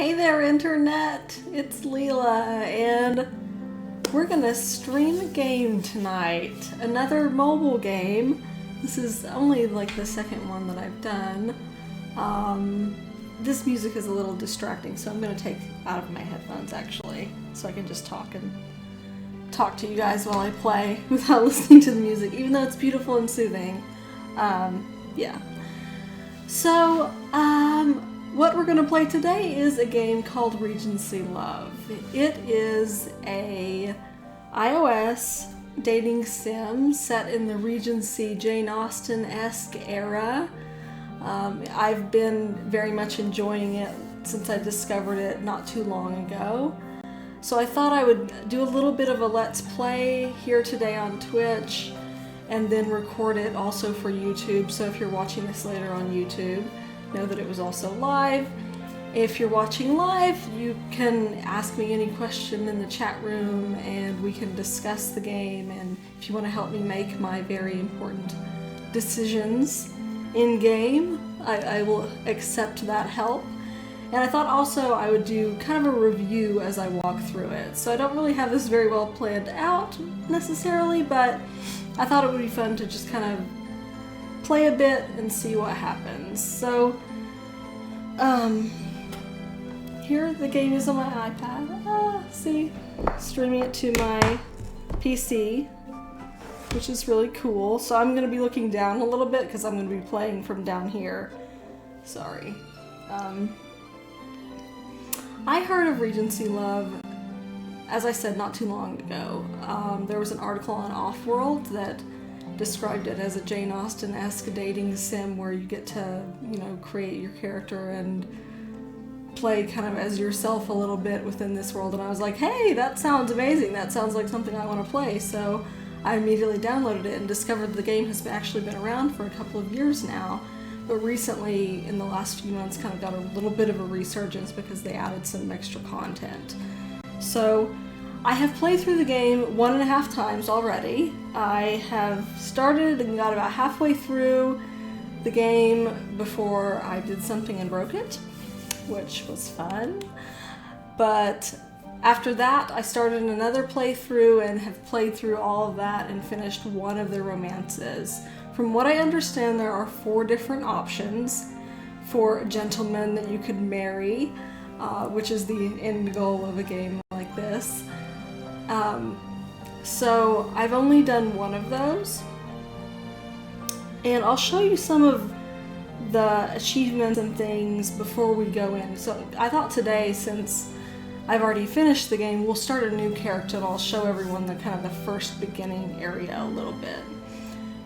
Hey there, Internet! It's Leela, and we're gonna stream a game tonight. Another mobile game. This is only like the second one that I've done. This music is a little distracting, so I'm gonna take out of my headphones actually, so I can just talk to you guys while I play without listening to the music, even though it's beautiful and soothing. Yeah. So, what we're going to play today is a game called Regency Love. It is a iOS dating sim set in the Regency Jane Austen-esque era. I've been very much enjoying it since I discovered it not too long ago. So I thought I would do a little bit of a Let's Play here today on Twitch and then record it also for YouTube. So if you're watching this later on YouTube, know that it was also live. If you're watching live, you can ask me any question in the chat room and we can discuss the game, and if you want to help me make my very important decisions in game, I will accept that help. And I thought also I would do kind of a review as I walk through it. So I don't really have this very well planned out necessarily, but I thought it would be fun to just kind of play a bit and see what happens. So, here the game is on my iPad. See, streaming it to my PC, which is really cool. So I'm going to be looking down a little bit because I'm going to be playing from down here. Sorry. I heard of Regency Love, as I said, not too long ago. There was an article on Offworld that described it as a Jane Austen-esque dating sim where you get to, create your character and play kind of as yourself a little bit within this world. And I was like, hey, that sounds amazing. That sounds like something I want to play. So I immediately downloaded it and discovered the game has actually been around for a couple of years now. But recently, in the last few months, kind of got a little bit of a resurgence because they added some extra content. So I have played through the game 1.5 times already. I have started and got about halfway through the game before I did something and broke it, which was fun. But after that, I started another playthrough and have played through all of that and finished one of the romances. From what I understand, there are 4 different options for gentlemen that you could marry, which is the end goal of a game like this. So I've only done one of those, and I'll show you some of the achievements and things before we go in. So I thought today, since I've already finished the game, we'll start a new character and I'll show everyone the kind of the first beginning area a little bit.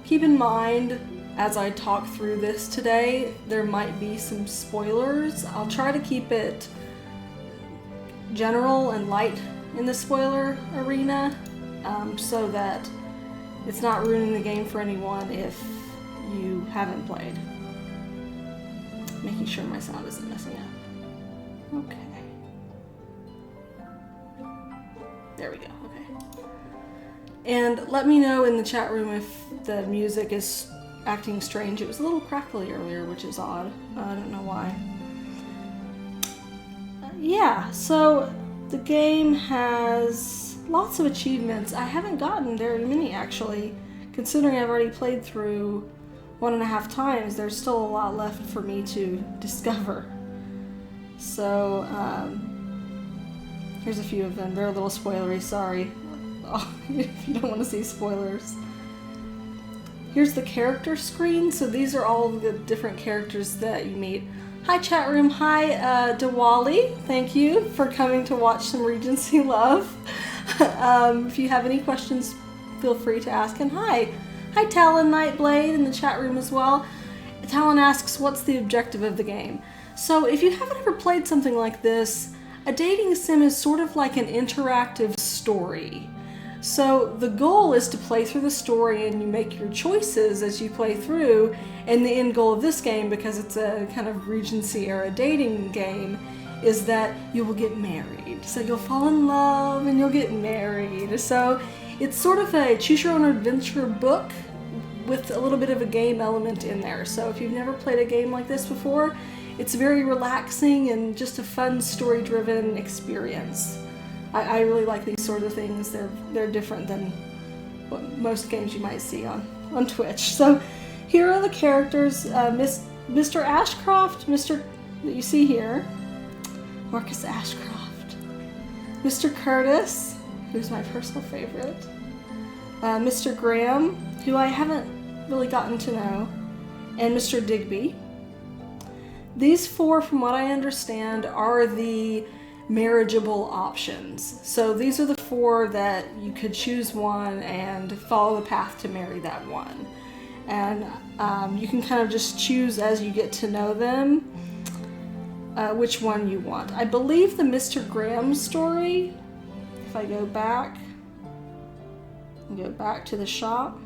Keep in mind, as I talk through this today, there might be some spoilers. I'll try to keep it general and light in the spoiler arena, so that it's not ruining the game for anyone if you haven't played. Making sure my sound isn't messing up. Okay. There we go, okay. And let me know in the chat room if the music is acting strange. It was a little crackly earlier, which is odd. I don't know why. Yeah, so the game has lots of achievements. I haven't gotten very many, actually. Considering I've already played through 1.5 times, there's still a lot left for me to discover. So, here's a few of them. They're a little spoilery, sorry. Oh, if you don't want to see spoilers. Here's the character screen. So these are all the different characters that you meet. Hi chat room, hi Diwali, thank you for coming to watch some Regency Love. If you have any questions, feel free to ask. And hi Talon Nightblade in the chat room as well. Talon asks, what's the objective of the game? So if you haven't ever played something like this, a dating sim is sort of like an interactive story. So the goal is to play through the story and you make your choices as you play through, and the end goal of this game, because it's a kind of Regency era dating game, is that you will get married. So you'll fall in love and you'll get married. So it's sort of a choose your own adventure book with a little bit of a game element in there. So if you've never played a game like this before, it's very relaxing and just a fun story-driven experience. I really like these sort of things. They're different than what most games you might see on Twitch. So here are the characters. Mr. Ashcroft, that you see here, Marcus Ashcroft. Mr. Curtis, who's my personal favorite. Mr. Graham, who I haven't really gotten to know, and Mr. Digby. These four, from what I understand, are the marriageable options. So these are the four that you could choose one and follow the path to marry that one. And you can kind of just choose as you get to know them which one you want. I believe the Mr. Graham story, if I go back to the shop,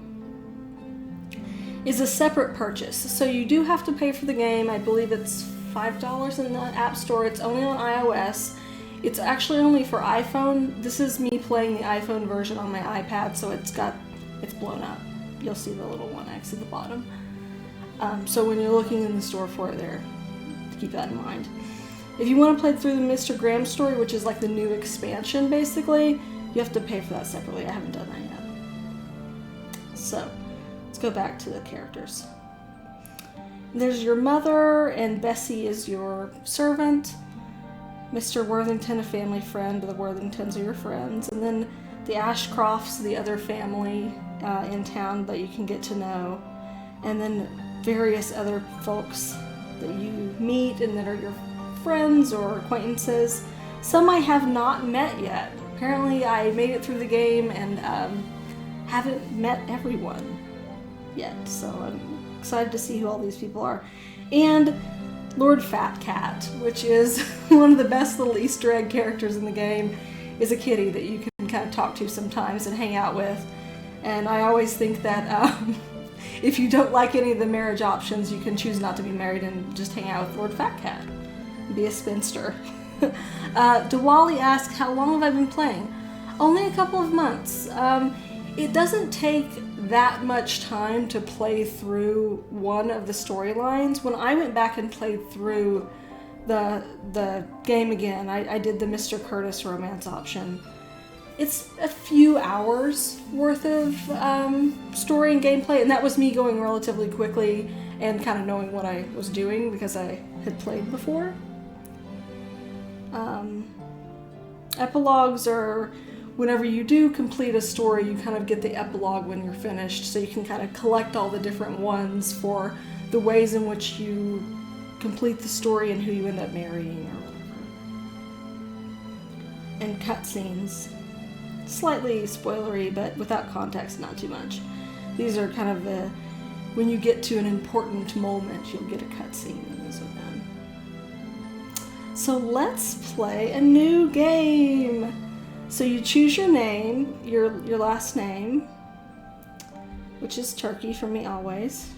is a separate purchase. So you do have to pay for the game. I believe it's $5 in the App Store. It's only on iOS. It's actually only for iPhone. This is me playing the iPhone version on my iPad, so it's blown up. You'll see the little 1X at the bottom. So when you're looking in the store for it there, keep that in mind. If you want to play through the Mr. Graham story, which is like the new expansion basically, you have to pay for that separately. I haven't done that yet. So let's go back to the characters. There's your mother, and Bessie is your servant. Mr. Worthington, a family friend. The Worthingtons are your friends. And then the Ashcrofts, the other family in town that you can get to know. And then various other folks that you meet and that are your friends or acquaintances. Some I have not met yet. Apparently I made it through the game and haven't met everyone yet. So I'm excited to see who all these people are. And Lord Fat Cat, which is one of the best little Easter egg characters in the game, is a kitty that you can kind of talk to sometimes and hang out with. And I always think that if you don't like any of the marriage options, you can choose not to be married and just hang out with Lord Fat Cat. Be a spinster. Diwali asks, how long have I been playing? Only a couple of months. It doesn't take that much time to play through one of the storylines. When I went back and played through the game again, I did the Mr. Curtis romance option. It's a few hours worth of story and gameplay, and that was me going relatively quickly and kind of knowing what I was doing because I had played before. Epilogues are whenever you do complete a story, you kind of get the epilogue when you're finished, so you can kind of collect all the different ones for the ways in which you complete the story and who you end up marrying or whatever. And cutscenes. Slightly spoilery, but without context, not too much. These are kind of the, when you get to an important moment, you'll get a cutscene, and these are them. So let's play a new game. So you choose your name, your last name, which is Turkey for me always.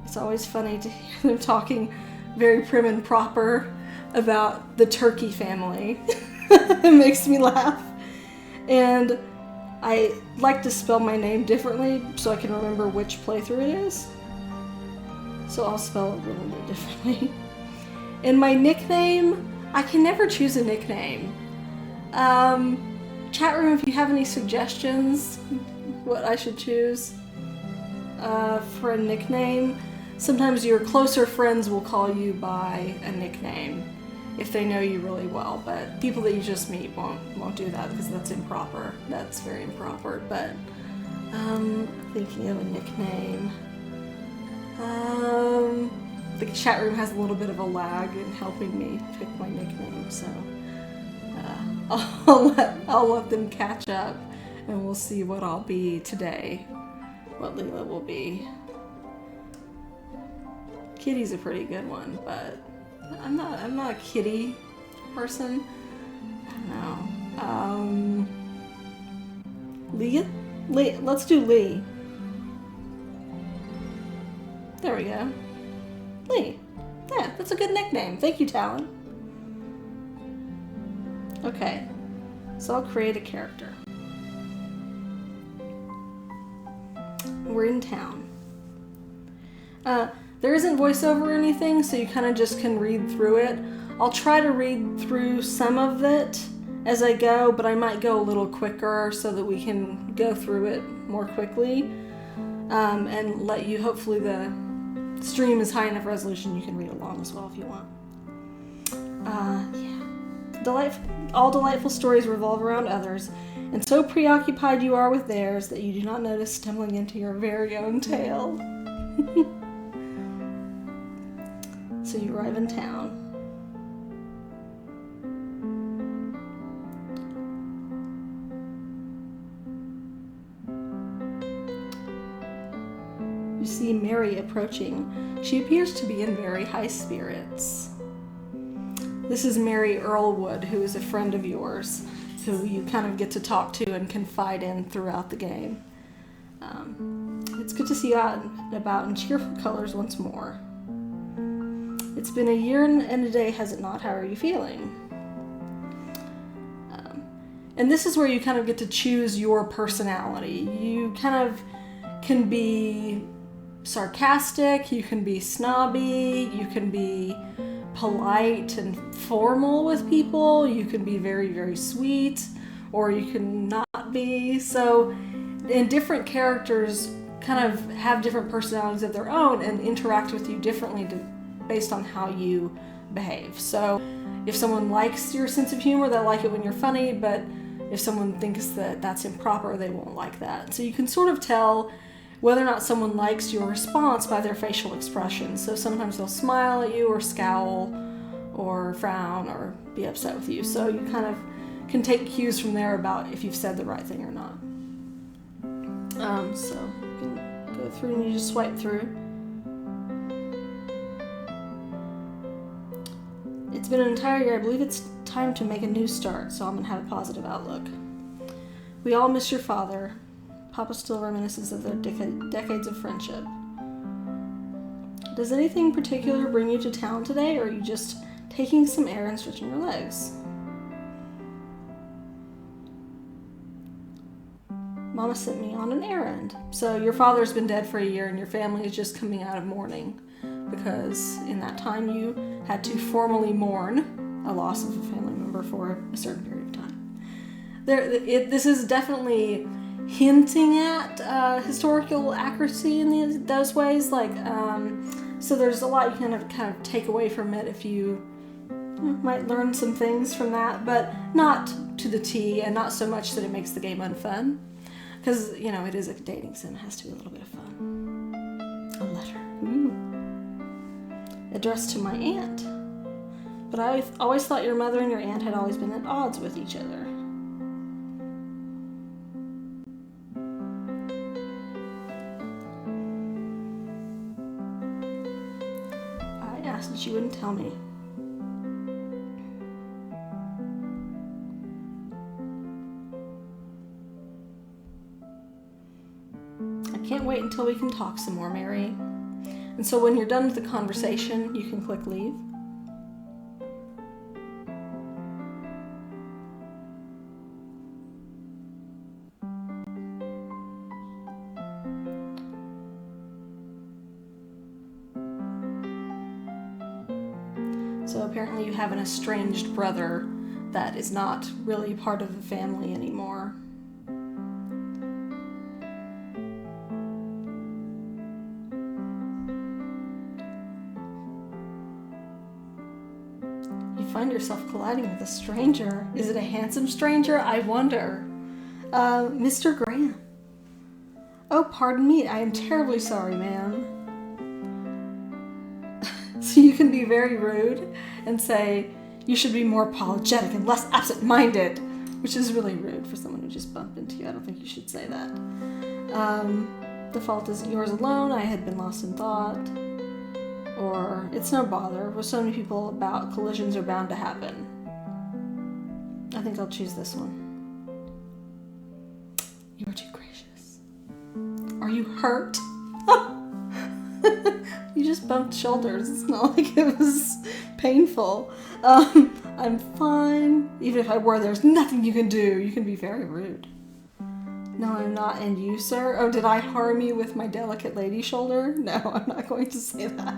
It's always funny to hear them talking very prim and proper about the Turkey family. It makes me laugh. And I like to spell my name differently so I can remember which playthrough it is. So I'll spell it a little bit differently. And my nickname, I can never choose a nickname. Chat room, if you have any suggestions what I should choose for a nickname. Sometimes your closer friends will call you by a nickname if they know you really well, but people that you just meet won't do that because that's improper. That's very improper, but thinking of a nickname. The chat room has a little bit of a lag in helping me pick my nickname, so I'll let them catch up, and we'll see what I'll be today. What Leela will be. Kitty's a pretty good one, but I'm not a kitty person. I don't know. Lee? Let's do Lee. There we go. Lee. Yeah, that's a good nickname. Thank you, Talon. Okay, so I'll create a character. The There isn't voiceover or anything, so you kind of just can read through it. I'll try to read through some of it as I go, but I might go a little quicker so that we can go through it more quickly, and let you, hopefully the stream is high enough resolution you can read along as well if you want. All delightful stories revolve around others, and so preoccupied you are with theirs that you do not notice stumbling into your very own tale. So you arrive in town. You see Mary approaching. She appears to be in very high spirits. This is Mary Earlwood, who is a friend of yours, who you kind of get to talk to and confide in throughout the game. It's good to see you out and about in cheerful colors once more. It's been a year and a day, has it not? How are you feeling? And this is where you kind of get to choose your personality. You kind of can be sarcastic, you can be snobby, you can be polite and formal with people, you can be very, very sweet, or you can not be. So, and different characters kind of have different personalities of their own and interact with you differently based on how you behave. So, if someone likes your sense of humor, they'll like it when you're funny, but if someone thinks that that's improper, they won't like that. So you can sort of tell whether or not someone likes your response by their facial expressions. So sometimes they'll smile at you or scowl or frown or be upset with you. So you kind of can take cues from there about if you've said the right thing or not. So you can go through and you just swipe through. It's been an entire year. I believe it's time to make a new start, so I'm going to have a positive outlook. We all miss your father. Papa still reminisces of their decades of friendship. Does anything particular bring you to town today, or are you just taking some air and stretching your legs? Mama sent me on an errand. So your father's been dead for a year and your family is just coming out of mourning, because in that time you had to formally mourn a loss of a family member for a certain period of time. This is definitely hinting at historical accuracy in those ways. So there's a lot you kind of take away from it if you might learn some things from that, but not to the T, and not so much that it makes the game unfun. Because, it is a dating sim. It has to be a little bit of fun. A letter. Ooh. Addressed to my aunt. But I always thought your mother and your aunt had always been at odds with each other. I asked that you wouldn't tell me. Can't wait until we can talk some more, Mary. And so when you're done with the conversation, you can click leave. So apparently you have an estranged brother that is not really part of the family anymore. Find yourself colliding with a stranger. Is it a handsome stranger? I wonder. Mr. Graham. Oh, pardon me. I am terribly sorry, ma'am. So you can be very rude and say, you should be more apologetic and less absent-minded, which is really rude for someone who just bumped into you. I don't think you should say that. The fault isn't yours alone. I had been lost in thought. Or, it's no bother. With so many people about, collisions are bound to happen. I think I'll choose this one. You are too gracious. Are you hurt? You just bumped shoulders. It's not like it was painful. I'm fine. Even if I were, there's nothing you can do. You can be very rude. No, I'm not. And you, sir? Oh, did I harm you with my delicate lady shoulder? No, I'm not going to say that.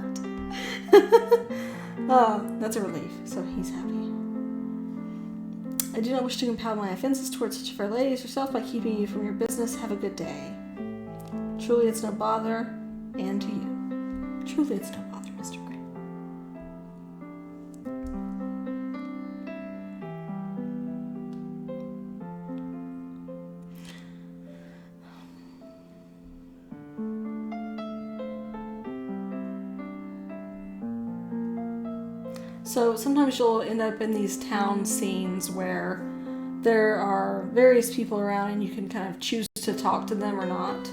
Oh, that's a relief. So he's happy. I do not wish to compound my offenses towards such a fair lady as yourself by keeping you from your business. Have a good day. Truly, it's no bother, and to you. Truly, it's no bother, Mr. Gray. So sometimes you'll end up in these town scenes where there are various people around and you can kind of choose to talk to them or not.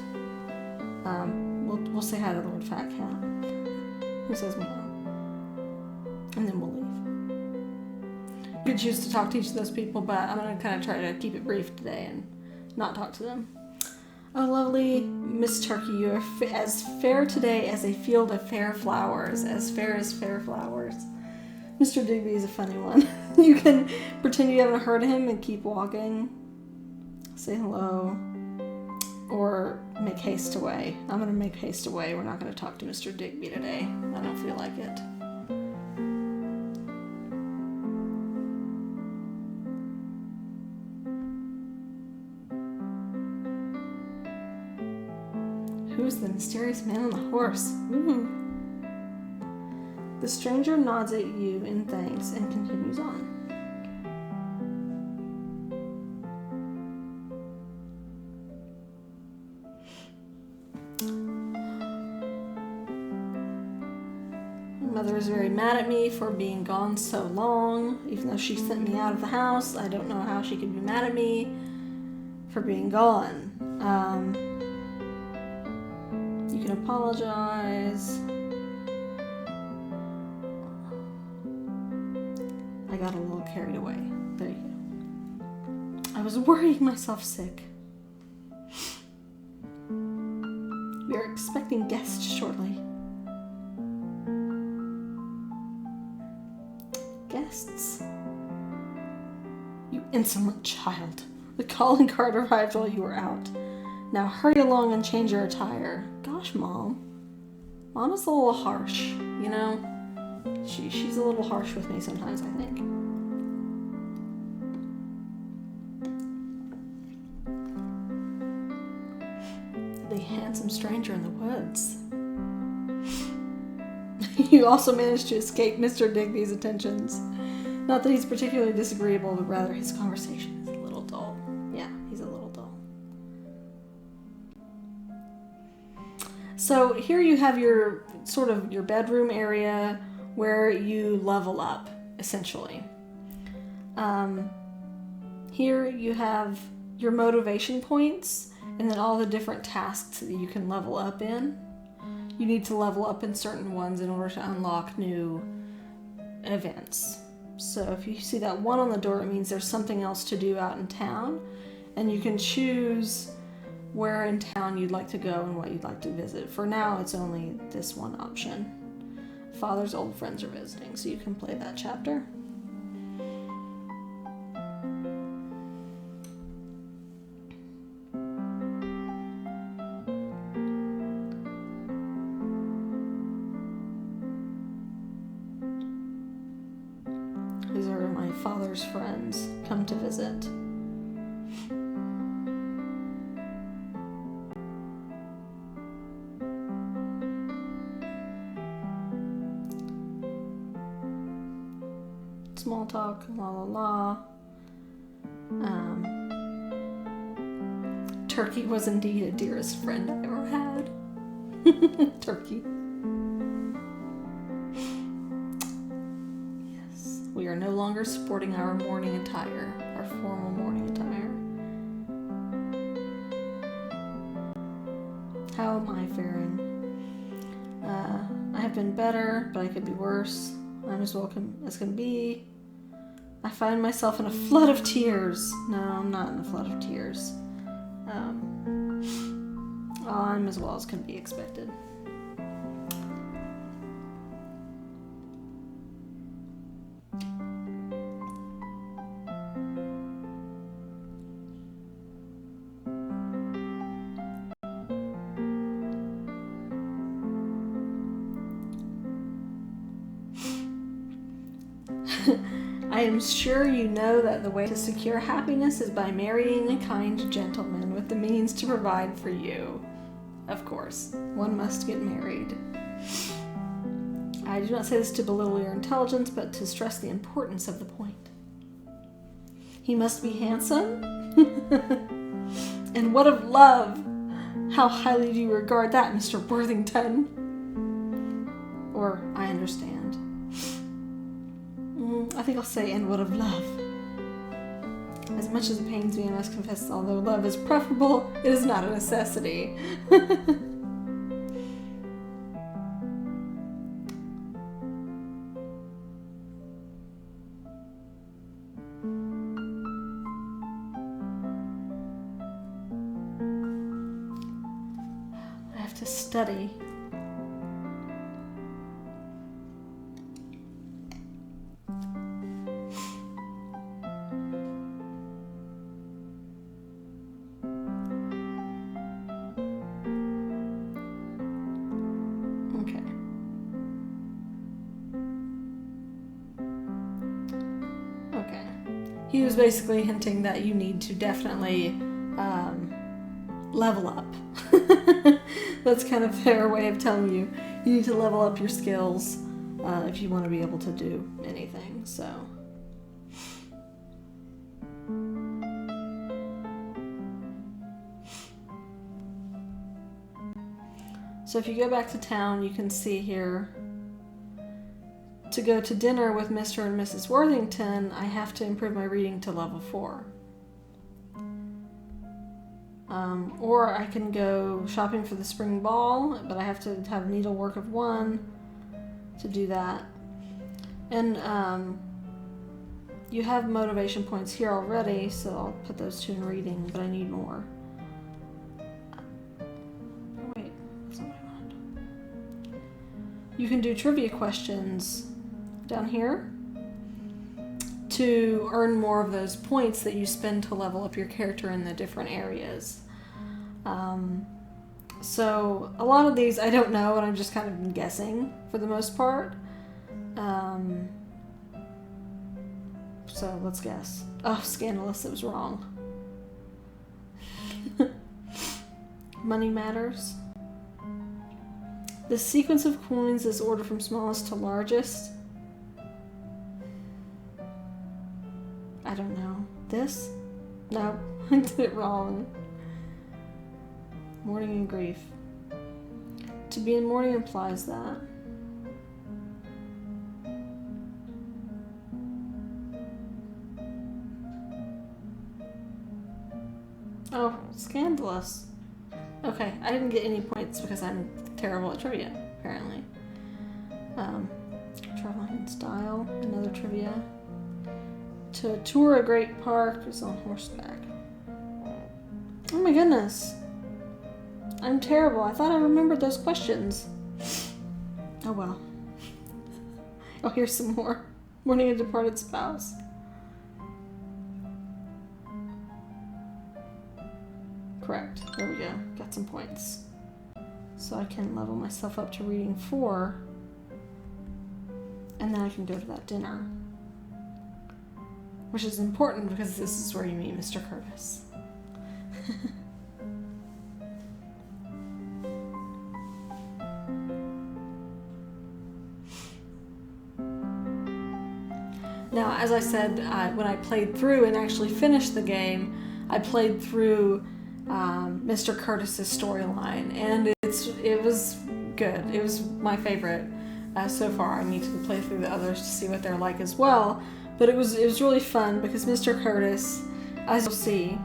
We'll say hi to the Lord Fat Cat, who says meow, and then we'll leave. You could choose to talk to each of those people, but I'm going to kind of try to keep it brief today and not talk to them. Oh, lovely Miss Turkey, you are as fair today as a field of fair flowers, as fair as fair flowers. Mr. Digby is a funny one. You can pretend you haven't heard him and keep walking. Say hello. Or make haste away. I'm going to make haste away. We're not going to talk to Mr. Digby today. I don't feel like it. Who's the mysterious man on the horse? Ooh. The stranger nods at you in thanks and continues on. My mother is very mad at me for being gone so long. Even though she sent me out of the house, I don't know how she could be mad at me for being gone. You can apologize. I got a little carried away. There you go. I was worrying myself sick. We are expecting guests shortly. Guests? You insolent child. The calling card arrived while you were out. Now hurry along and change your attire. Gosh, Mom. Mom is a little harsh, you know? She's a little harsh with me sometimes, I think. The handsome stranger in the woods. You also managed to escape Mr. Digby's attentions. Not that he's particularly disagreeable, but rather his conversation is a little dull. Yeah, he's a little dull. So here you have your sort of your bedroom area where you level up, essentially. Here you have your motivation points and then all the different tasks that you can level up in. You need to level up in certain ones in order to unlock new events. So if you see that one on the door, it means there's something else to do out in town, and you can choose where in town you'd like to go and what you'd like to visit. For now, it's only this one option. Father's old friends are visiting, so you can play that chapter. These are my father's friends come to visit. Small talk, la la la. Turkey was indeed a dearest friend I ever had. Turkey. Yes, we are no longer sporting our morning attire, our formal morning attire. How am I faring? I have been better, but I could be worse. I'm as welcome as can be. I find myself in a flood of tears. No, I'm not in a flood of tears. I'm as well as can be expected. I am sure you know that the way to secure happiness is by marrying a kind gentleman with the means to provide for you. Of course, one must get married. I do not say this to belittle your intelligence, but to stress the importance of the point. He must be handsome. And what of love? How highly do you regard that, Mr. Worthington? Or, I understand. I think I'll say, and what of love? As much as it pains me, I must confess, although love is preferable, it is not a necessity. I have to study. He was basically hinting that you need to definitely level up. That's kind of their way of telling you need to level up your skills if you want to be able to do anything. So if you go back to town, you can see here, to go to dinner with Mr. and Mrs. Worthington, I have to improve my reading to level 4. Or I can go shopping for the spring ball, but I have to have needlework of 1 to do that. And you have motivation points here already, so I'll put those 2 in reading, but I need more. Wait, that's not what I wanted. You can do trivia questions down here to earn more of those points that you spend to level up your character in the different areas. So a lot of these I don't know, and I'm just kind of guessing for the most part. So let's guess. Oh, scandalous, it was wrong. Money matters. The sequence of coins is ordered from smallest to largest. I don't know. This? No, I did it wrong. Mourning and grief. To be in mourning implies that. Oh, scandalous. Okay, I didn't get any points because I'm terrible at trivia, apparently. Traveling in style, another trivia. To tour a great park is on horseback. Oh my goodness. I'm terrible. I thought I remembered those questions. Oh well. Oh, here's some more. Mourning a departed spouse. Correct. There we go. Got some points. So I can level myself up to reading 4. And then I can go to that dinner. Which is important because this is where you meet Mr. Curtis. Now, as I said, when I played through and actually finished the game, I played through Mr. Curtis's storyline, and it was good. It was my favorite so far. I need to play through the others to see what they're like as well. But it was really fun because Mr. Curtis, as you'll see,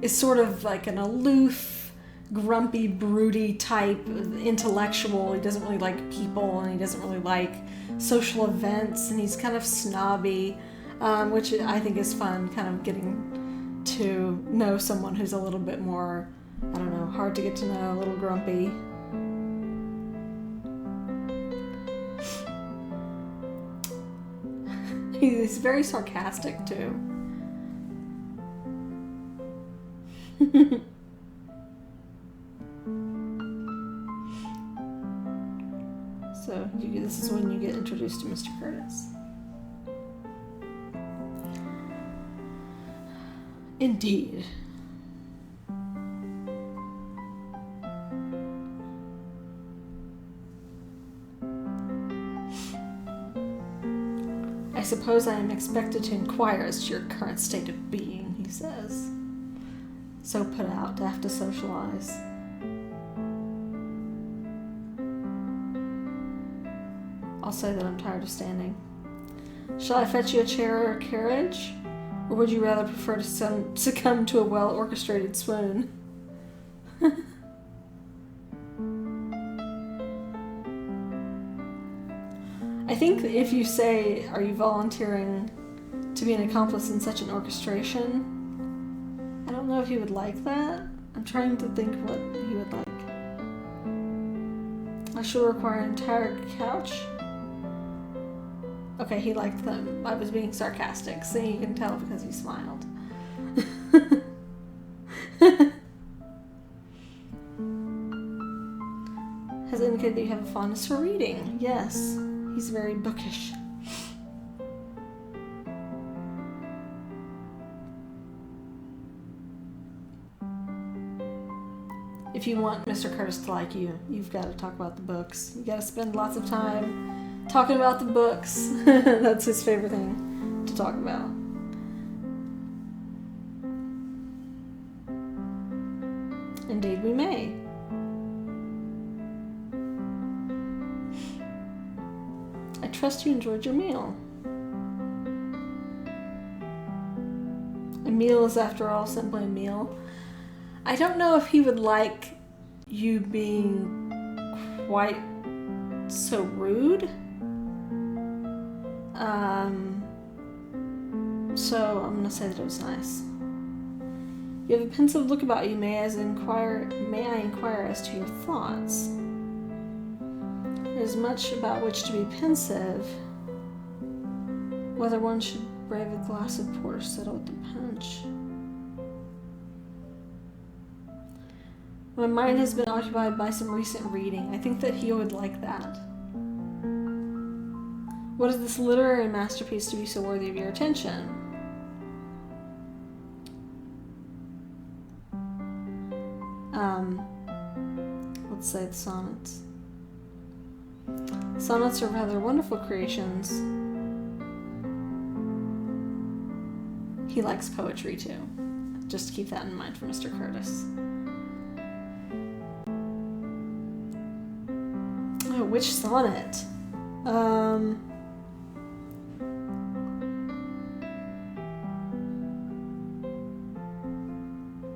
is sort of like an aloof, grumpy, broody type of intellectual. He doesn't really like people, and he doesn't really like social events, and he's kind of snobby, which I think is fun, kind of getting to know someone who's a little bit more, I don't know, hard to get to know, a little grumpy. He's very sarcastic too. So you preview. This is when you get introduced to Mr. Curtis. Indeed. I suppose I am expected to inquire as to your current state of being, he says. So put out to have to socialize. I'll say that I'm tired of standing. Shall I fetch you a chair or a carriage? Or would you rather prefer to succumb to a well-orchestrated swoon? I think that if you say, are you volunteering to be an accomplice in such an orchestration? I don't know if he would like that. I'm trying to think what he would like. I shall require an entire couch. Okay, he liked them. I was being sarcastic, so you can tell because he smiled. Has indicated that you have a fondness for reading. Yes, he's very bookish. If you want Mr. Curtis to like you, you've got to talk about the books. You got to spend lots of time talking about the books. That's his favorite thing to talk about. Indeed, we may. I trust you enjoyed your meal. A meal is, after all, simply a meal. I don't know if he would like you being quite so rude. So I'm gonna say that it was nice. You have a pensive look about you. May I inquire as to your thoughts? There's much about which to be pensive. Whether one should brave a glass of port or settle with the punch. My mind has been occupied by some recent reading. I think that he would like that. What is this literary masterpiece to be so worthy of your attention? Let's say the sonnets. Sonnets are rather wonderful creations. He likes poetry too. Just keep that in mind for Mr. Curtis. Oh, which sonnet?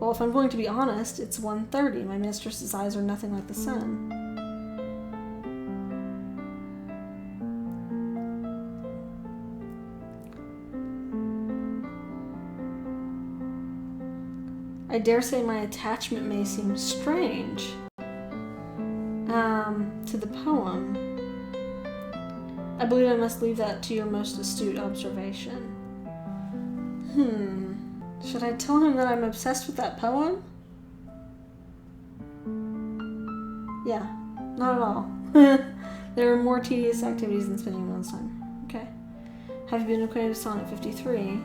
Well, if I'm going to be honest, it's 1:30. My mistress's eyes are nothing like the sun. I dare say my attachment may seem strange to the poem. I believe I must leave that to your most astute observation. Should I tell him that I'm obsessed with that poem? Yeah, not at all. There are more tedious activities than spending one's time. Okay. Have you been acquainted with Sonnet 53?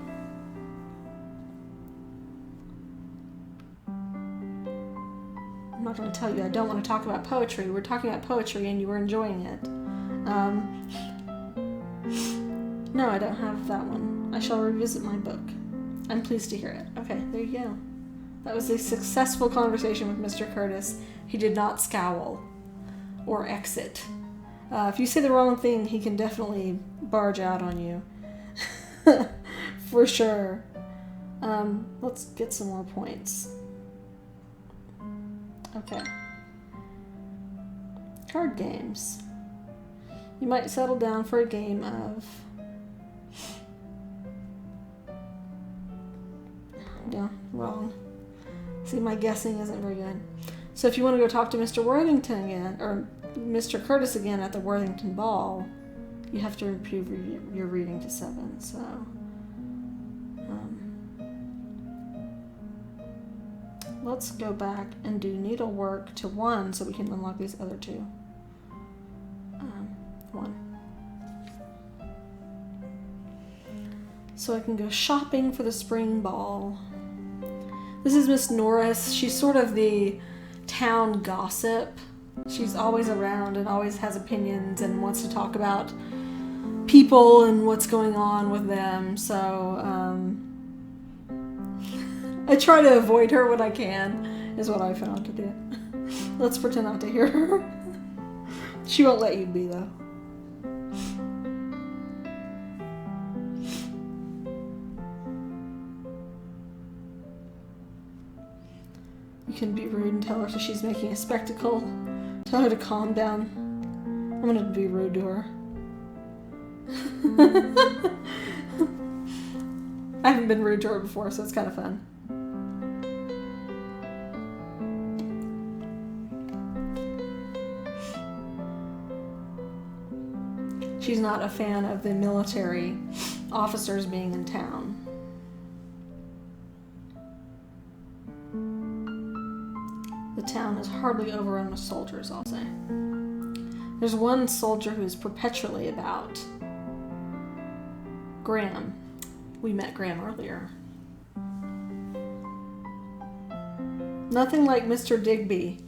I'm not going to tell you I don't want to talk about poetry. We're talking about poetry and you were enjoying it. No, I don't have that one. I shall revisit my book. I'm pleased to hear it. Okay, there you go. That was a successful conversation with Mr. Curtis. He did not scowl or exit. If you say the wrong thing, he can definitely barge out on you. For sure. Let's get some more points. Okay. Card games. You might settle down for a game of... Yeah, wrong. See, my guessing isn't very good. So if you want to go talk to Mr. Worthington again, or Mr. Curtis again at the Worthington Ball, you have to improve your reading to 7, so... let's go back and do needlework to 1 so we can unlock these other 2. one. So I can go shopping for the spring ball. This is Miss Norris. She's sort of the town gossip. She's always around and always has opinions and wants to talk about people and what's going on with them. So I try to avoid her when I can, is what I found to do. Let's pretend not to hear her. She won't let you be, though. You can be rude and tell her she's making a spectacle. Tell her to calm down. I'm going to be rude to her. I haven't been rude to her before, so it's kind of fun. She's not a fan of the military officers being in town. The town is hardly overrun with soldiers, I'll say. There's one soldier who's perpetually about. Graham. We met Graham earlier. Nothing like Mr. Digby.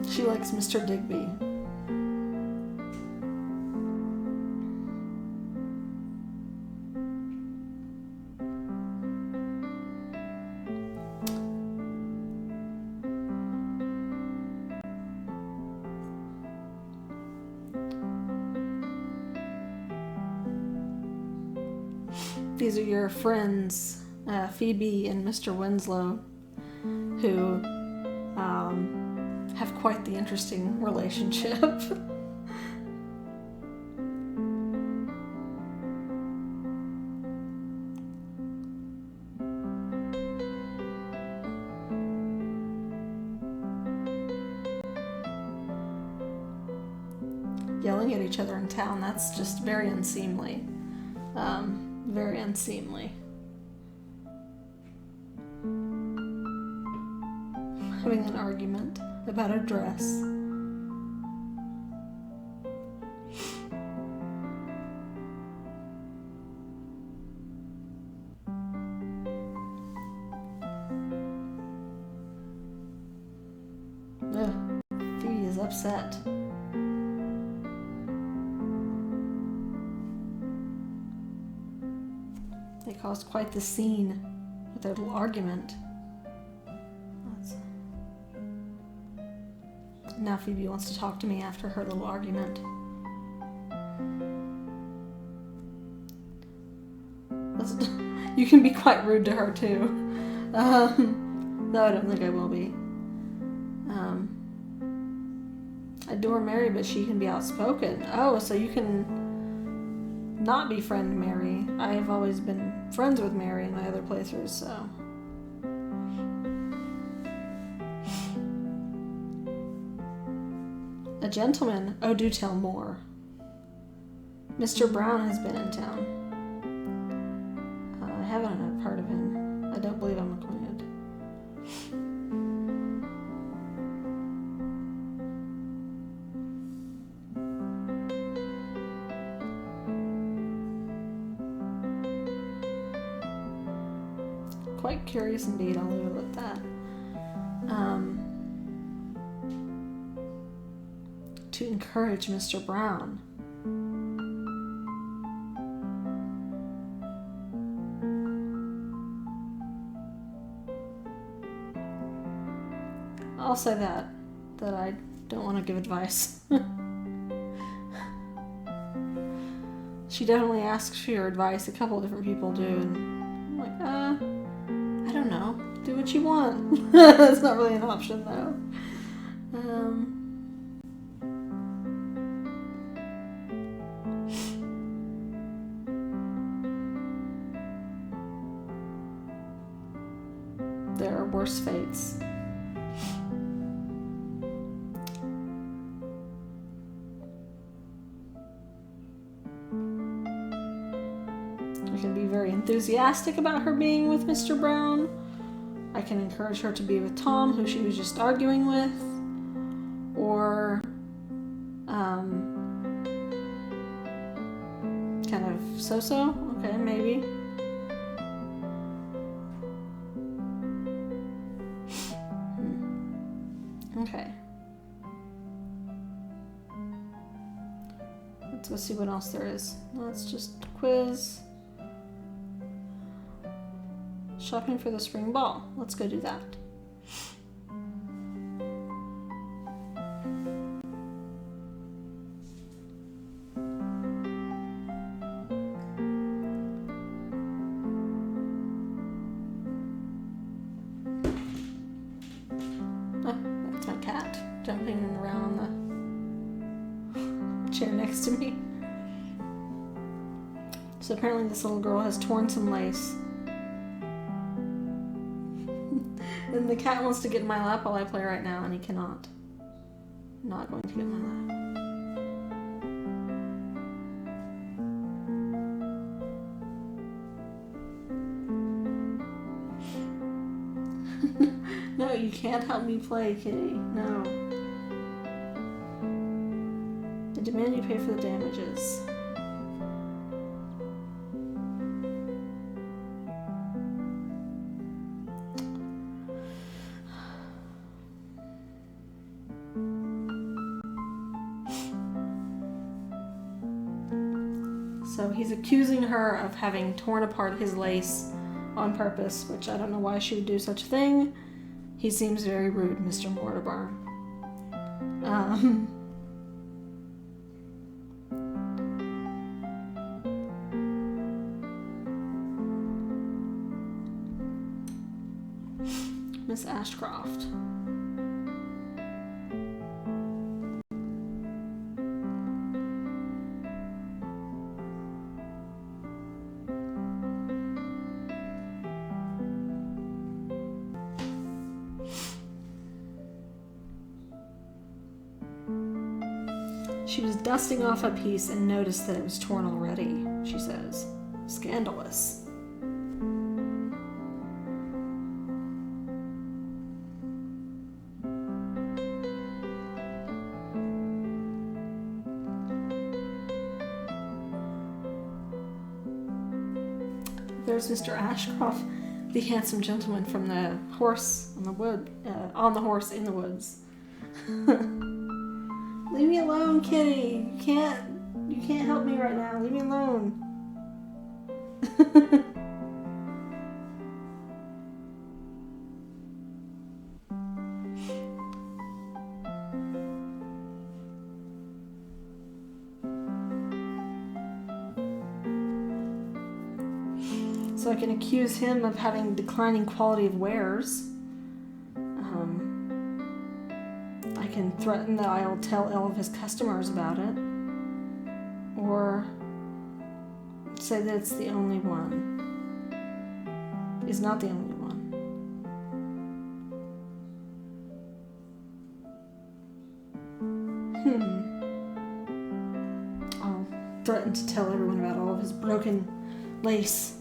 She likes Mr. Digby. These are your friends, Phoebe and Mr. Winslow, who have quite the interesting relationship. Yelling at each other in town, that's just very unseemly. Very unseemly. Having an argument about a dress. Ugh, Phoebe is upset. They caused quite the scene with their little argument. Now Phoebe wants to talk to me after her little argument. You can be quite rude to her too. Though I don't think I will be. I adore Mary, but she can be outspoken. Oh, so you can not befriend Mary. I have always been friends with Mary in my other playthroughs, so. A gentleman. Oh, do tell more. Mr. Brown has been in town. I haven't heard of him. I don't believe I'm acquainted. Quite curious indeed, I'll leave it at that. To encourage Mr. Brown. I'll say that I don't want to give advice. She definitely asks for your advice. A couple of different people do, and I'm like, I don't know. Do what you want. That's not really an option, though. There are worse fates. I can be very enthusiastic about her being with Mr. Brown. I can encourage her to be with Tom, who she was just arguing with. Or, kind of so-so. Okay, maybe. Okay. Let's go see what else there is. Let's just quiz. Shopping for the spring ball. Let's go do that. Jumping around on the chair next to me. So apparently this little girl has torn some lace. And the cat wants to get in my lap while I play right now, and he cannot. Not going to get in my lap. No, you can't help me play, kitty. No. I demand you pay for the damages. So he's accusing her of having torn apart his lace on purpose, which I don't know why she would do such a thing. He seems very rude, Mr. Mortimer. Miss Ashcroft. She was dusting off a piece and noticed that it was torn already, she says. Scandalous. There's Mr. Ashcroft, the handsome gentleman from the horse on the wood, on the horse in the woods. Leave me alone, kitty. You can't help me right now. Leave me alone. So I can accuse him of having declining quality of wares. I can threaten that I'll tell all of his customers about it. Or say that it's the only one. It's not the only one. I'll threaten to tell everyone about all of his broken lace.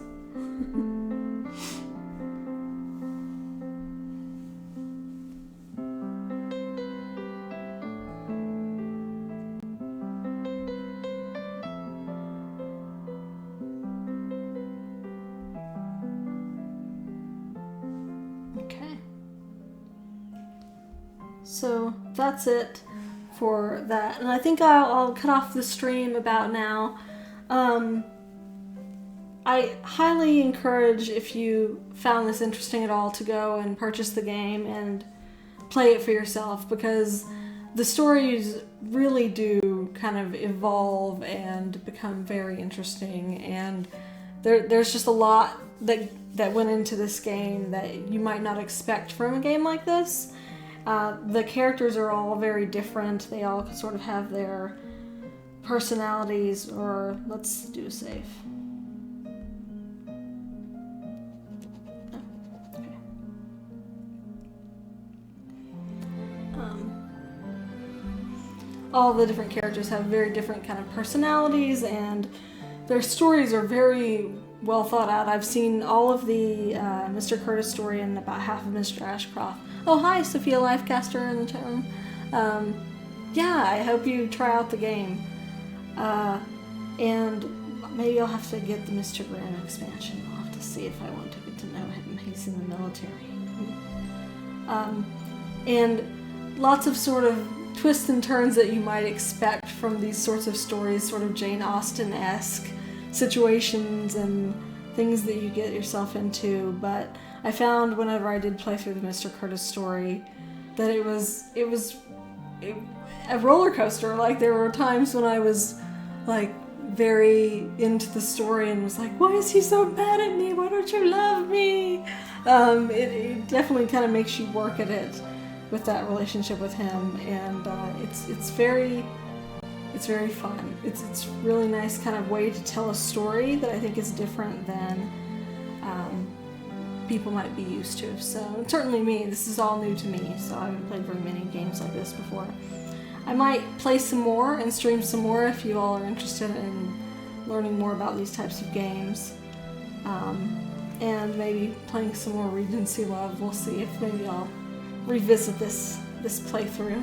So that's it for that. And I think I'll cut off the stream about now. I highly encourage, if you found this interesting at all, to go and purchase the game and play it for yourself, because the stories really do kind of evolve and become very interesting, and there's just a lot that went into this game that you might not expect from a game like this. The characters are all very different. They all sort of have their personalities. Or let's do a save. Okay. All the different characters have very different kind of personalities, and their stories are very well thought out. I've seen all of the Mr. Curtis story and about half of Mr. Ashcroft. Oh, hi, Sophia Lifecaster in the chat room. Yeah, I hope you try out the game. And maybe I'll have to get the Mr. Graham expansion. I'll have to see if I want to get to know him. He's in the military. And lots of sort of twists and turns that you might expect from these sorts of stories, sort of Jane Austen-esque situations and things that you get yourself into. But I found whenever I did play through the Mr. Curtis story that it was a roller coaster. Like, there were times when I was like very into the story and was like, why is he so mad at me? Why don't you love me? It definitely kind of makes you work at it with that relationship with him, and it's very fun. It's really nice kind of way to tell a story that I think is different than people might be used to. So certainly me, this is all new to me, so I haven't played very many games like this before. I might play some more and stream some more if you all are interested in learning more about these types of games. And maybe playing some more Regency Love. We'll see if maybe I'll revisit this playthrough.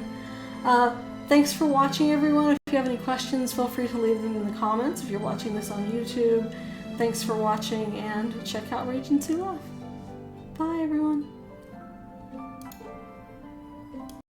Thanks for watching, everyone. If you have any questions, feel free to leave them in the comments if you're watching this on YouTube. Thanks for watching, and check out Regency Love. Bye, everyone.